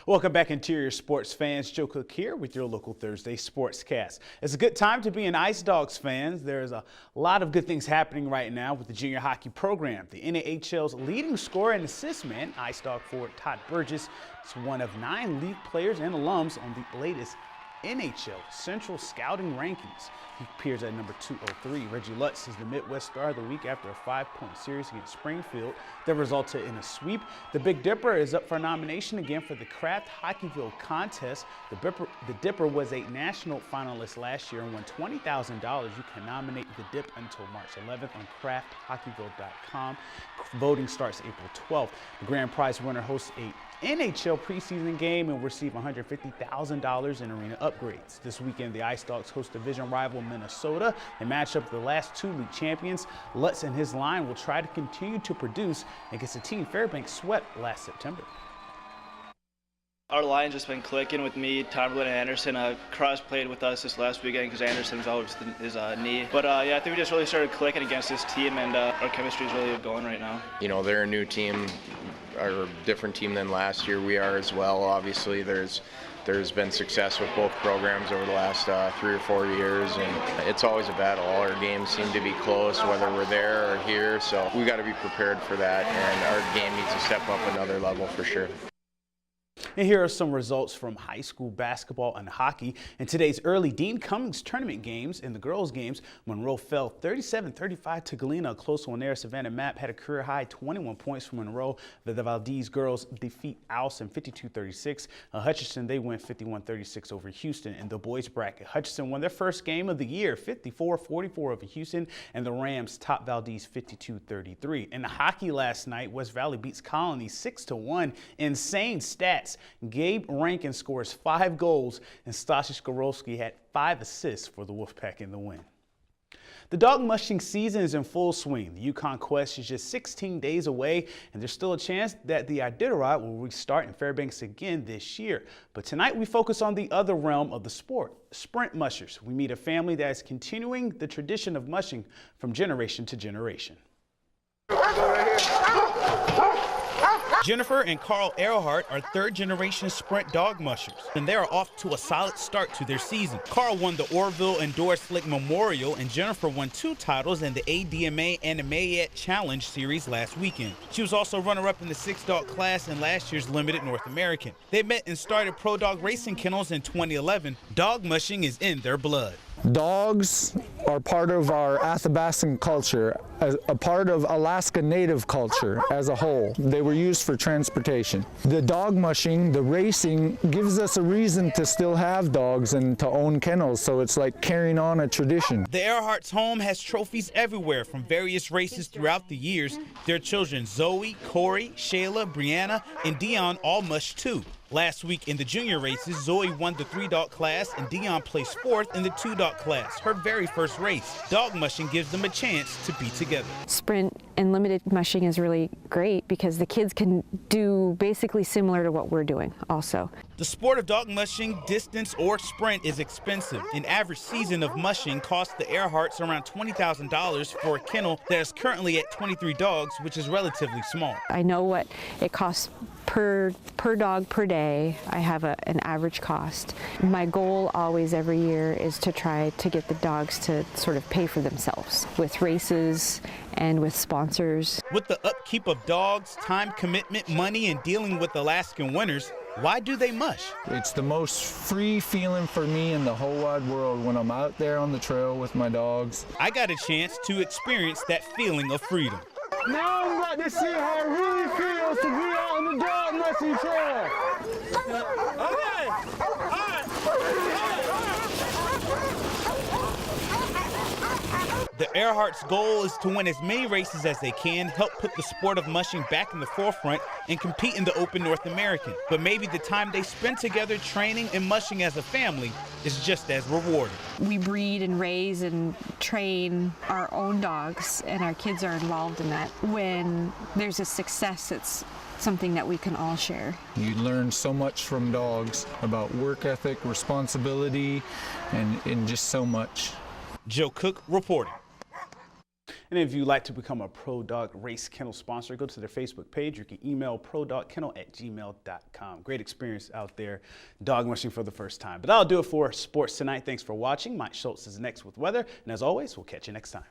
Welcome back, Interior Sports fans. Joe Cook here with your local Thursday Sportscast. It's a good time to be an Ice Dogs fans. There's a lot of good things happening right now with the junior hockey program. The NAHL's leading scorer and assist man, Ice Dog forward Todd Burgess, is one of 9 league players and alums on the latest NHL Central Scouting Rankings. He appears at number 203. Reggie Lutz is the Midwest Star of the Week after a 5-point series against Springfield that resulted in a sweep. The Big Dipper is up for nomination again for the Kraft Hockeyville contest. The Dipper was a national finalist last year and won $20,000. You can nominate the Dip until March 11th on crafthockeyville.com. Voting starts April 12th. The grand prize winner hosts a NHL preseason game and will receive $150,000 in arena upgrades. This weekend, the Ice Dogs host division rival Minnesota and match up the last 2 league champions. Lutz and his line will try to continue to produce against the team Fairbanks swept last September. Our line's just been clicking with me, Tomberlin, and Anderson. Cross played with us this last weekend because Anderson was out with his knee. But yeah, I think we just really started clicking against this team, and our chemistry is really going right now. You know, they're a new team, or a different team than last year. We are as well. Obviously, there's been success with both programs over the last 3 or 4 years, and it's always a battle. All our games seem to be close, whether we're there or here, so we got to be prepared for that, and our game needs to step up another level for sure. And here are some results from high school basketball and hockey. In today's early Dean Cummings tournament games, in the girls' games, Monroe fell 37-35 to Galena. A close one there. Savannah Mapp had a career-high 21 points for Monroe. The Valdez girls defeat Allison 52-36. Hutchinson, they win 51-36 over Houston. In the boys' bracket, Hutchinson won their first game of the year, 54-44 over Houston, and the Rams topped Valdez 52-33. In the hockey last night, West Valley beats Colony 6-1. Insane stats. Gabe Rankin scores 5 goals, and Stasi Skorowski had 5 assists for the Wolfpack in the win. The dog mushing season is in full swing. The Yukon Quest is just 16 days away, and there's still a chance that the Iditarod will restart in Fairbanks again this year. But tonight we focus on the other realm of the sport, sprint mushers. We meet a family that is continuing the tradition of mushing from generation to generation. Jennifer and Carl Earhart are third-generation sprint dog mushers, and they are off to a solid start to their season. Carl won the Orville and Doris Lake Memorial, and Jennifer won 2 titles in the ADMA Animayet Challenge Series last weekend. She was also runner-up in the 6-dog class in last year's Limited North American. They met and started Pro Dog Racing Kennels in 2011. Dog mushing is in their blood. Dogs are part of our Athabascan culture, a part of Alaska Native culture as a whole. They were used for transportation. The dog mushing, the racing, gives us a reason to still have dogs and to own kennels, so it's like carrying on a tradition. The Earhart's home has trophies everywhere from various races throughout the years. Their children Zoe, Corey, Shayla, Brianna, and Dion all mushed too. Last week in the junior races, Zoe won the 3-dog class and Dion placed 4th in the 2-dog class, her very first race. Dog mushing gives them a chance to be together. Sprint and limited mushing is really great because the kids can do basically similar to what we're doing also. The sport of dog mushing, distance or sprint, is expensive. An average season of mushing costs the Earharts around $20,000 for a kennel that is currently at 23 dogs, which is relatively small. I know what it costs per dog per day. I have an average cost. My goal always every year is to try to get the dogs to sort of pay for themselves with races and with sponsors. With the upkeep of dogs, time commitment, money, and dealing with Alaskan winters, why do they mush? It's the most free feeling for me in the whole wide world when I'm out there on the trail with my dogs. I got a chance to experience that feeling of freedom. Now I'm about to see how it really feels to be out on the dog mushing trail. The Earhart's goal is to win as many races as they can, help put the sport of mushing back in the forefront, and compete in the Open North American. But maybe the time they spend together training and mushing as a family is just as rewarding. We breed and raise and train our own dogs, and our kids are involved in that. When there's a success, it's something that we can all share. You learn so much from dogs about work ethic, responsibility, and just so much. Joe Cook reporting. And if you'd like to become a Pro Dog Race Kennel sponsor, go to their Facebook page. You can email prodogkennel@gmail.com. Great experience out there, dog mushing for the first time. But that'll do it for Sports Tonight. Thanks for watching. Mike Schultz is next with weather. And as always, we'll catch you next time.